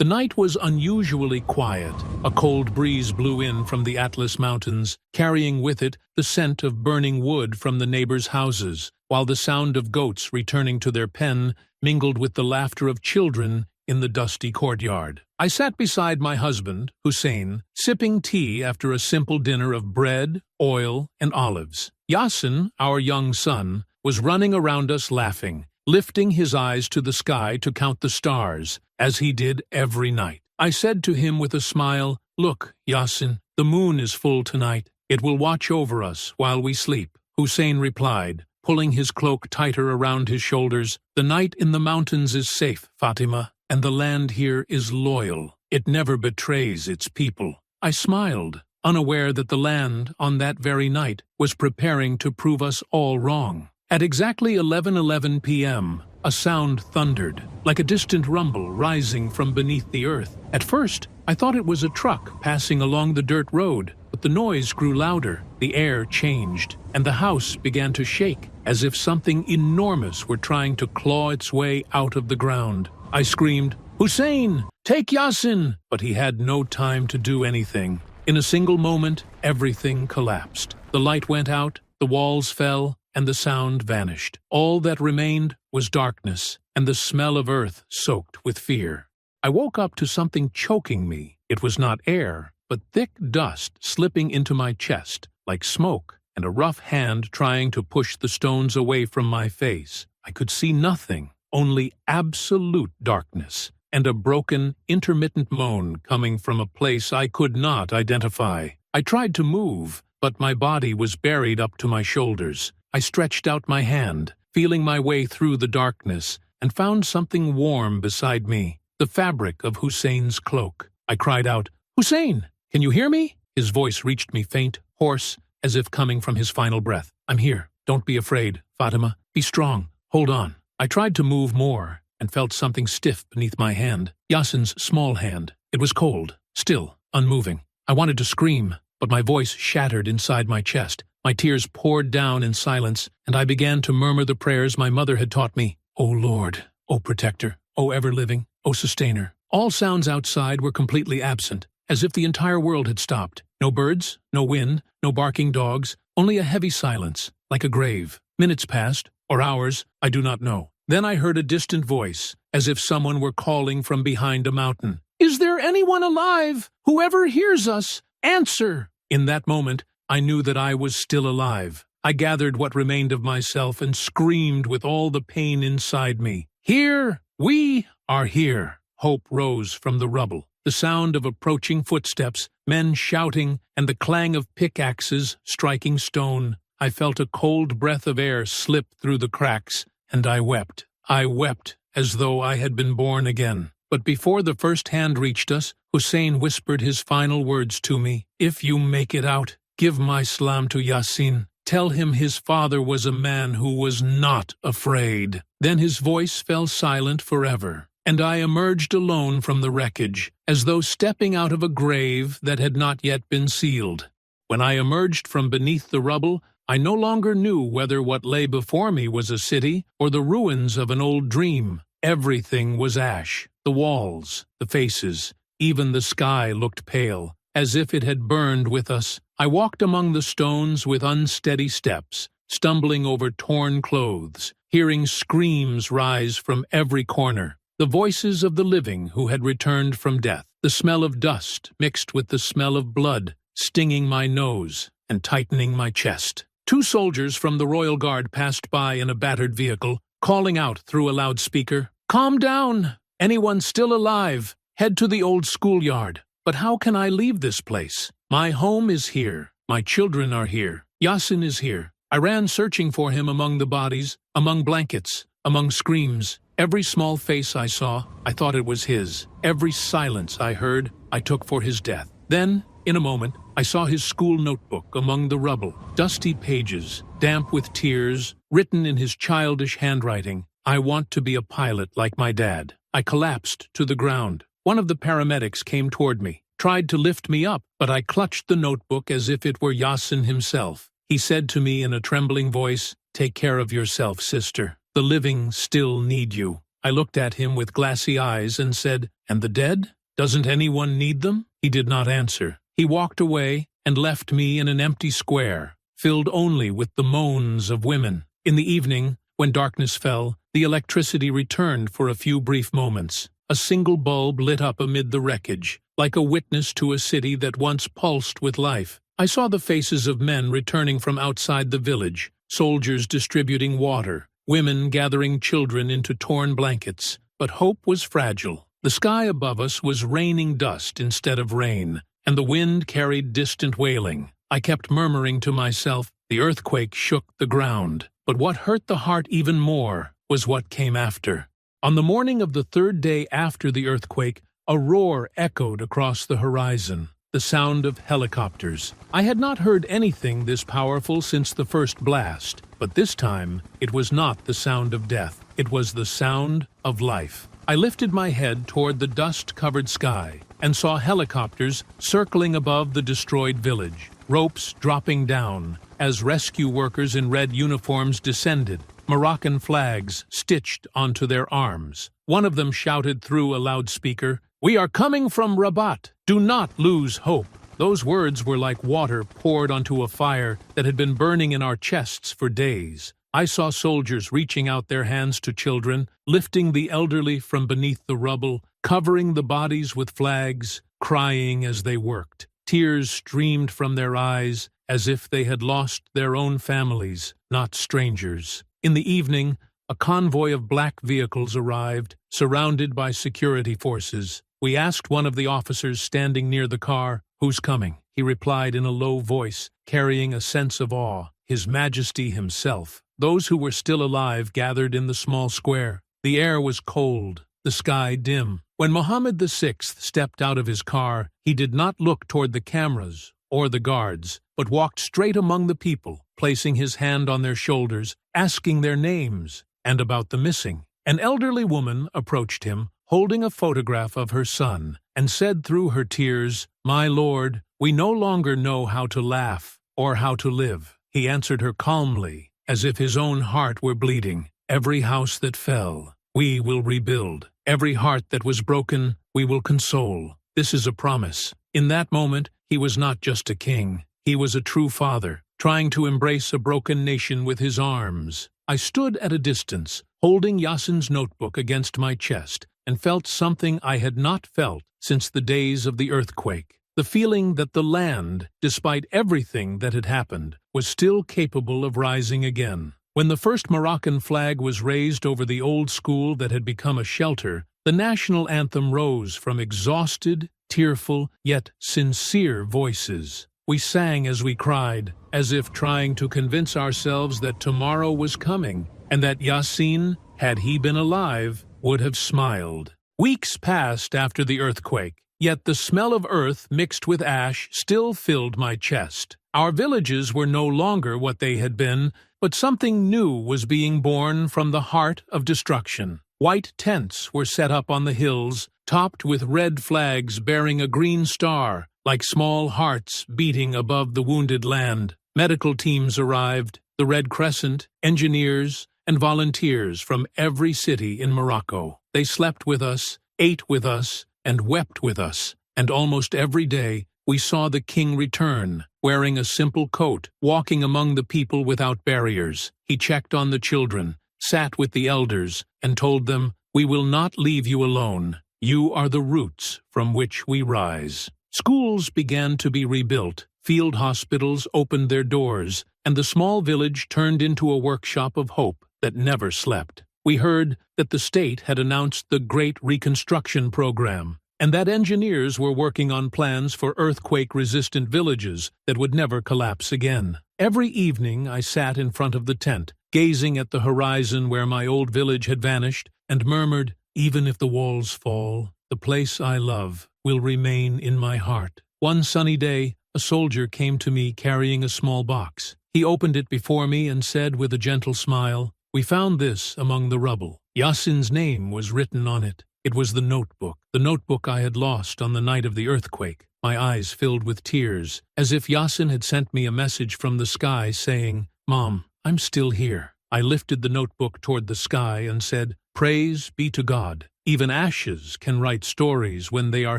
The night was unusually quiet. A cold breeze blew in from the Atlas Mountains, carrying with it the scent of burning wood from the neighbors' houses, while the sound of goats returning to their pen mingled with the laughter of children in the dusty courtyard. I sat beside my husband, Hussein, sipping tea after a simple dinner of bread, oil, and olives. Yasin, our young son, was running around us laughing, lifting his eyes to the sky to count the stars, as he did every night. I said to him with a smile, "Look, Yasin, the moon is full tonight. It will watch over us while we sleep." Hussein replied, pulling his cloak tighter around his shoulders, "The night in the mountains is safe, Fatima, and the land here is loyal. It never betrays its people." I smiled, unaware that the land, on that very night, was preparing to prove us all wrong. At exactly 11:11 p.m., a sound thundered, like a distant rumble rising from beneath the earth. At first, I thought it was a truck passing along the dirt road, but the noise grew louder, the air changed, and the house began to shake, as if something enormous were trying to claw its way out of the ground. I screamed, "Hussein, take Yasin!" But he had no time to do anything. In a single moment, everything collapsed. The light went out, the walls fell, and the sound vanished. All that remained was darkness, and the smell of earth soaked with fear. I woke up to something choking me. It was not air, but thick dust slipping into my chest, like smoke, and a rough hand trying to push the stones away from my face. I could see nothing, only absolute darkness, and a broken, intermittent moan coming from a place I could not identify. I tried to move, but my body was buried up to my shoulders. I stretched out my hand, feeling my way through the darkness, and found something warm beside me, the fabric of Hussein's cloak. I cried out, "Hussein, can you hear me?" His voice reached me faint, hoarse, as if coming from his final breath. "I'm here. Don't be afraid, Fatima. Be strong. Hold on." I tried to move more, and felt something stiff beneath my hand. Yasin's small hand. It was cold, still, unmoving. I wanted to scream, but my voice shattered inside my chest. My tears poured down in silence, and I began to murmur the prayers my mother had taught me. "O Lord, O Protector, O Ever-Living, O Sustainer." All sounds outside were completely absent, as if the entire world had stopped. No birds, no wind, no barking dogs, only a heavy silence, like a grave. Minutes passed, or hours, I do not know. Then I heard a distant voice, as if someone were calling from behind a mountain. "Is there anyone alive? Whoever hears us, answer!" In that moment, I knew that I was still alive. I gathered what remained of myself and screamed with all the pain inside me. "Here! We are here!" Hope rose from the rubble. The sound of approaching footsteps, men shouting, and the clang of pickaxes striking stone. I felt a cold breath of air slip through the cracks, and I wept. I wept as though I had been born again. But before the first hand reached us, Hussein whispered his final words to me. "If you make it out, give my salam to Yasin. Tell him his father was a man who was not afraid." Then his voice fell silent forever, and I emerged alone from the wreckage, as though stepping out of a grave that had not yet been sealed. When I emerged from beneath the rubble, I no longer knew whether what lay before me was a city or the ruins of an old dream. Everything was ash. The walls, the faces, even the sky looked pale, as if it had burned with us. I walked among the stones with unsteady steps, stumbling over torn clothes, hearing screams rise from every corner, the voices of the living who had returned from death, the smell of dust mixed with the smell of blood, stinging my nose and tightening my chest. 2 soldiers from the Royal Guard passed by in a battered vehicle, calling out through a loudspeaker, "Calm down! Anyone still alive? Head to the old schoolyard." But how can I leave this place? My home is here. My children are here. Yasin is here. I ran searching for him among the bodies, among blankets, among screams. Every small face I saw, I thought it was his. Every silence I heard, I took for his death. Then, in a moment, I saw his school notebook among the rubble, dusty pages, damp with tears, written in his childish handwriting. "I want to be a pilot like my dad." I collapsed to the ground. One of the paramedics came toward me, tried to lift me up, but I clutched the notebook as if it were Yasin himself. He said to me in a trembling voice, "Take care of yourself, sister. The living still need you." I looked at him with glassy eyes and said, "And the dead? Doesn't anyone need them?" He did not answer. He walked away and left me in an empty square, filled only with the moans of women. In the evening, when darkness fell, the electricity returned for a few brief moments. A single bulb lit up amid the wreckage, like a witness to a city that once pulsed with life. I saw the faces of men returning from outside the village, soldiers distributing water, women gathering children into torn blankets. But hope was fragile. The sky above us was raining dust instead of rain, and the wind carried distant wailing. I kept murmuring to myself, the earthquake shook the ground. But what hurt the heart even more was what came after. On the morning of the third day after the earthquake, a roar echoed across the horizon, the sound of helicopters. I had not heard anything this powerful since the first blast, but this time it was not the sound of death. It was the sound of life. I lifted my head toward the dust-covered sky and saw helicopters circling above the destroyed village, ropes dropping down as rescue workers in red uniforms descended, Moroccan flags stitched onto their arms. One of them shouted through a loudspeaker, "We are coming from Rabat. Do not lose hope." Those words were like water poured onto a fire that had been burning in our chests for days. I saw soldiers reaching out their hands to children, lifting the elderly from beneath the rubble, covering the bodies with flags, crying as they worked. Tears streamed from their eyes as if they had lost their own families, not strangers. In the evening, a convoy of black vehicles arrived, surrounded by security forces. We asked one of the officers standing near the car, "Who's coming?" He replied in a low voice, carrying a sense of awe, "His Majesty himself." Those who were still alive gathered in the small square. The air was cold, the sky dim. When Mohammed VI stepped out of his car, he did not look toward the cameras or the guards, but walked straight among the people, placing his hand on their shoulders, asking their names and about the missing. An elderly woman approached him, holding a photograph of her son, and said through her tears, "My lord, we no longer know how to laugh or how to live." He answered her calmly, as if his own heart were bleeding. "Every house that fell, we will rebuild. Every heart that was broken, we will console. This is a promise." In that moment, he was not just a king. He was a true father, trying to embrace a broken nation with his arms. I stood at a distance, holding Yassin's notebook against my chest, and felt something I had not felt since the days of the earthquake. The feeling that the land, despite everything that had happened, was still capable of rising again. When the first Moroccan flag was raised over the old school that had become a shelter, the national anthem rose from exhausted, tearful, yet sincere voices. We sang as we cried, as if trying to convince ourselves that tomorrow was coming, and that Yassin, had he been alive, would have smiled. Weeks passed after the earthquake, yet the smell of earth mixed with ash still filled my chest. Our villages were no longer what they had been, but something new was being born from the heart of destruction. White tents were set up on the hills, topped with red flags bearing a green star, like small hearts beating above the wounded land. Medical teams arrived, the Red Crescent, engineers, and volunteers from every city in Morocco. They slept with us, ate with us, and wept with us, and almost every day we saw the king return, wearing a simple coat, walking among the people without barriers. He checked on the children, sat with the elders, and told them, "We will not leave you alone. You are the roots from which we rise." Schools began to be rebuilt, field hospitals opened their doors, and the small village turned into a workshop of hope that never slept. We heard that the state had announced the Great Reconstruction program, and that engineers were working on plans for earthquake-resistant villages that would never collapse again. Every evening I sat in front of the tent, gazing at the horizon where my old village had vanished, and murmured, "Even if the walls fall, the place I love will remain in my heart." One sunny day, a soldier came to me carrying a small box. He opened it before me and said with a gentle smile, "We found this among the rubble." Yassin's name was written on it. It was the notebook I had lost on the night of the earthquake. My eyes filled with tears, as if Yassin had sent me a message from the sky saying, "Mom, I'm still here." I lifted the notebook toward the sky and said, Praise be to God. Even ashes can write stories when they are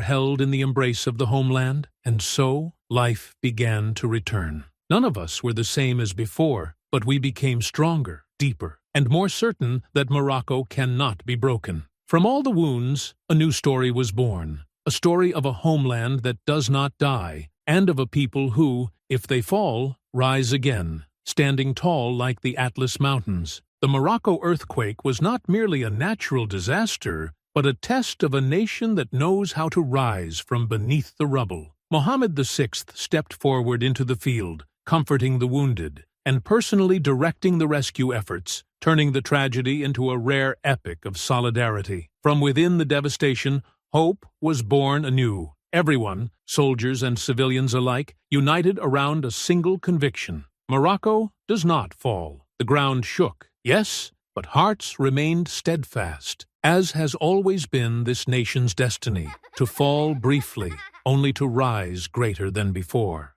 held in the embrace of the homeland, and so life began to return. None of us were the same as before, but we became stronger, deeper, and more certain that Morocco cannot be broken. From all the wounds, a new story was born, a story of a homeland that does not die, and of a people who, if they fall, rise again, standing tall like the Atlas Mountains. The Morocco earthquake was not merely a natural disaster, but a test of a nation that knows how to rise from beneath the rubble. Mohammed VI stepped forward into the field, comforting the wounded, and personally directing the rescue efforts, turning the tragedy into a rare epic of solidarity. From within the devastation, hope was born anew. Everyone, soldiers and civilians alike, united around a single conviction. Morocco does not fall. The ground shook, yes, but hearts remained steadfast, as has always been this nation's destiny, to fall briefly, only to rise greater than before.